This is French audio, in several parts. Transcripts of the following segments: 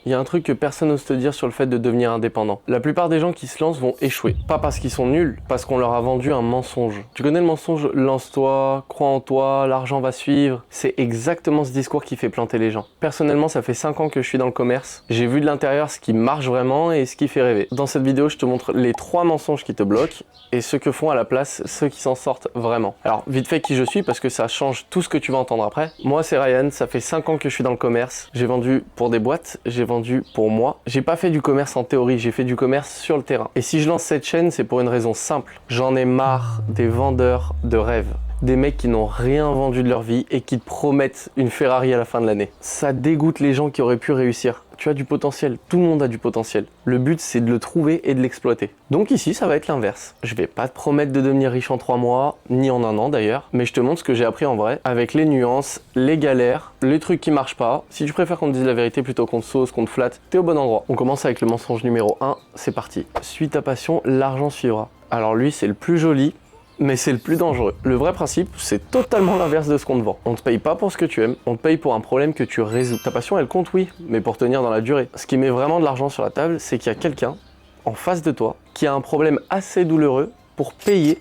Il y a un truc que personne n'ose te dire sur le fait de devenir indépendant. La plupart des gens qui se lancent vont échouer. Pas parce qu'ils sont nuls, parce qu'on leur a vendu un mensonge. Tu connais le mensonge « lance-toi, crois en toi, l'argent va suivre ». C'est exactement ce discours qui fait planter les gens. Personnellement, ça fait 5 ans que je suis dans le commerce. J'ai vu de l'intérieur ce qui marche vraiment et ce qui fait rêver. Dans cette vidéo, je te montre les 3 mensonges qui te bloquent et ce que font à la place ceux qui s'en sortent vraiment. Alors, vite fait qui je suis parce que ça change tout ce que tu vas entendre après. Moi, c'est Ryan, ça fait 5 ans que je suis dans le commerce. J'ai vendu pour des boîtes, j'ai vendu pour moi. J'ai pas fait du commerce en théorie, j'ai fait du commerce sur le terrain. Et si je lance cette chaîne, c'est pour une raison simple. J'en ai marre des vendeurs de rêves. Des mecs qui n'ont rien vendu de leur vie et qui te promettent une Ferrari à la fin de l'année. Ça dégoûte les gens qui auraient pu réussir. Tu as du potentiel, tout le monde a du potentiel. Le but, c'est de le trouver et de l'exploiter. Donc ici, ça va être l'inverse. Je vais pas te promettre de devenir riche en 3 mois, ni en 1 an d'ailleurs, mais je te montre ce que j'ai appris en vrai, avec les nuances, les galères, les trucs qui marchent pas. Si tu préfères qu'on te dise la vérité plutôt qu'on te sauce, qu'on te flatte, t'es au bon endroit. On commence avec le mensonge numéro 1, c'est parti. Suis ta passion, l'argent suivra. Alors lui, c'est le plus joli, mais c'est le plus dangereux. Le vrai principe, c'est totalement l'inverse de ce qu'on te vend. On te paye pas pour ce que tu aimes, on te paye pour un problème que tu résous. Ta passion, elle compte, oui, mais pour tenir dans la durée. Ce qui met vraiment de l'argent sur la table, c'est qu'il y a quelqu'un en face de toi qui a un problème assez douloureux pour payer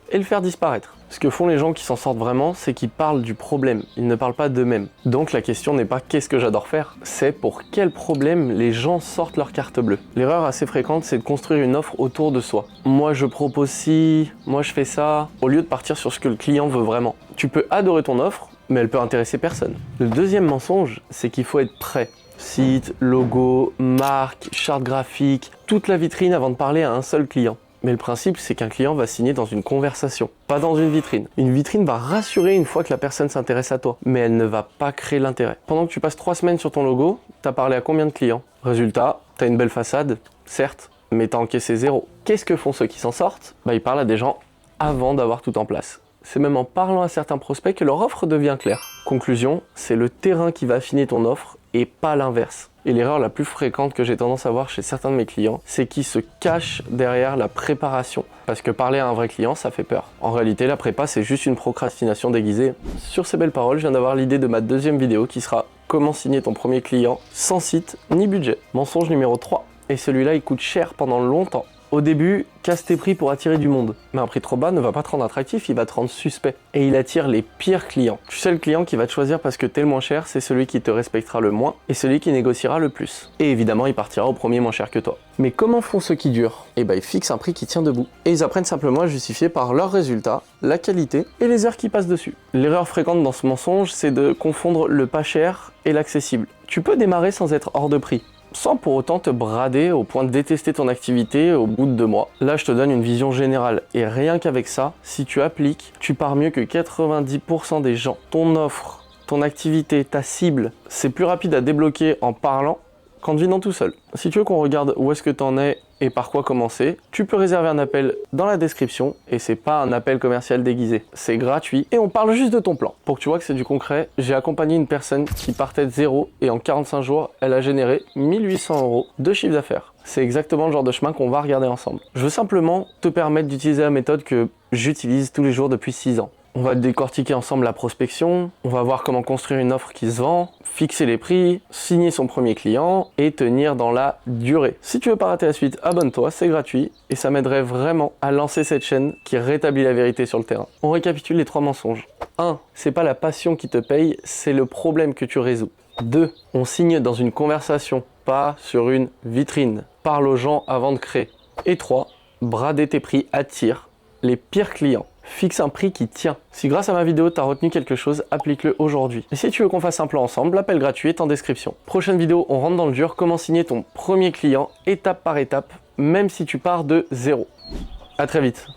et le faire disparaître. Ce que font les gens qui s'en sortent vraiment, c'est qu'ils parlent du problème, ils ne parlent pas d'eux-mêmes. Donc la question n'est pas qu'est-ce que j'adore faire, c'est pour quel problème les gens sortent leur carte bleue. L'erreur assez fréquente, c'est de construire une offre autour de soi. Moi je propose ci, moi je fais ça, au lieu de partir sur ce que le client veut vraiment. Tu peux adorer ton offre, mais elle peut intéresser personne. Le deuxième mensonge, c'est qu'il faut être prêt. Site, logo, marque, charte graphique, toute la vitrine avant de parler à un seul client. Mais le principe, c'est qu'un client va signer dans une conversation, pas dans une vitrine. Une vitrine va rassurer une fois que la personne s'intéresse à toi, mais elle ne va pas créer l'intérêt. Pendant que tu passes 3 semaines sur ton logo, t'as parlé à combien de clients? Résultat, t'as une belle façade, certes, mais t'as encaissé 0. Qu'est-ce que font ceux qui s'en sortent? Ils parlent à des gens avant d'avoir tout en place. C'est même en parlant à certains prospects que leur offre devient claire. Conclusion, c'est le terrain qui va affiner ton offre et pas l'inverse. Et l'erreur la plus fréquente que j'ai tendance à voir chez certains de mes clients, c'est qu'ils se cachent derrière la préparation. Parce que parler à un vrai client, ça fait peur. En réalité, la prépa, c'est juste une procrastination déguisée. Sur ces belles paroles, je viens d'avoir l'idée de ma deuxième vidéo qui sera comment signer ton premier client sans site ni budget. Mensonge numéro 3. Et celui-là, il coûte cher pendant longtemps. Au début, casse tes prix pour attirer du monde. Mais un prix trop bas ne va pas te rendre attractif, il va te rendre suspect. Et il attire les pires clients. Tu sais, le client qui va te choisir parce que t'es le moins cher, c'est celui qui te respectera le moins et celui qui négociera le plus. Et évidemment, il partira au premier moins cher que toi. Mais comment font ceux qui durent? Ils fixent un prix qui tient debout. Et ils apprennent simplement à justifier par leurs résultats, la qualité et les heures qui passent dessus. L'erreur fréquente dans ce mensonge, c'est de confondre le pas cher et l'accessible. Tu peux démarrer sans être hors de prix, sans pour autant te brader au point de détester ton activité au bout de 2 mois. Là, je te donne une vision générale. Et rien qu'avec ça, si tu appliques, tu pars mieux que 90% des gens. Ton offre, ton activité, ta cible, c'est plus rapide à débloquer en parlant qu'en devinant tout seul. Si tu veux qu'on regarde où est-ce que tu en es et par quoi commencer, tu peux réserver un appel dans la description et c'est pas un appel commercial déguisé, c'est gratuit et on parle juste de ton plan. Pour que tu vois que c'est du concret, j'ai accompagné une personne qui partait de 0 et en 45 jours, elle a généré 1800 € de chiffre d'affaires. C'est exactement le genre de chemin qu'on va regarder ensemble. Je veux simplement te permettre d'utiliser la méthode que j'utilise tous les jours depuis 6 ans. On va décortiquer ensemble la prospection, on va voir comment construire une offre qui se vend, fixer les prix, signer son premier client et tenir dans la durée. Si tu veux pas rater la suite, abonne-toi, c'est gratuit et ça m'aiderait vraiment à lancer cette chaîne qui rétablit la vérité sur le terrain. On récapitule les 3 mensonges. 1. C'est pas la passion qui te paye, c'est le problème que tu résous. 2. On signe dans une conversation, pas sur une vitrine. Parle aux gens avant de créer. Et 3. Brader tes prix attire les pires clients. Fixe un prix qui tient. Si grâce à ma vidéo tu as retenu quelque chose, applique-le aujourd'hui. Et si tu veux qu'on fasse un plan ensemble, l'appel gratuit est en description. Prochaine vidéo, on rentre dans le dur, comment signer ton premier client, étape par étape, même si tu pars de 0. À très vite.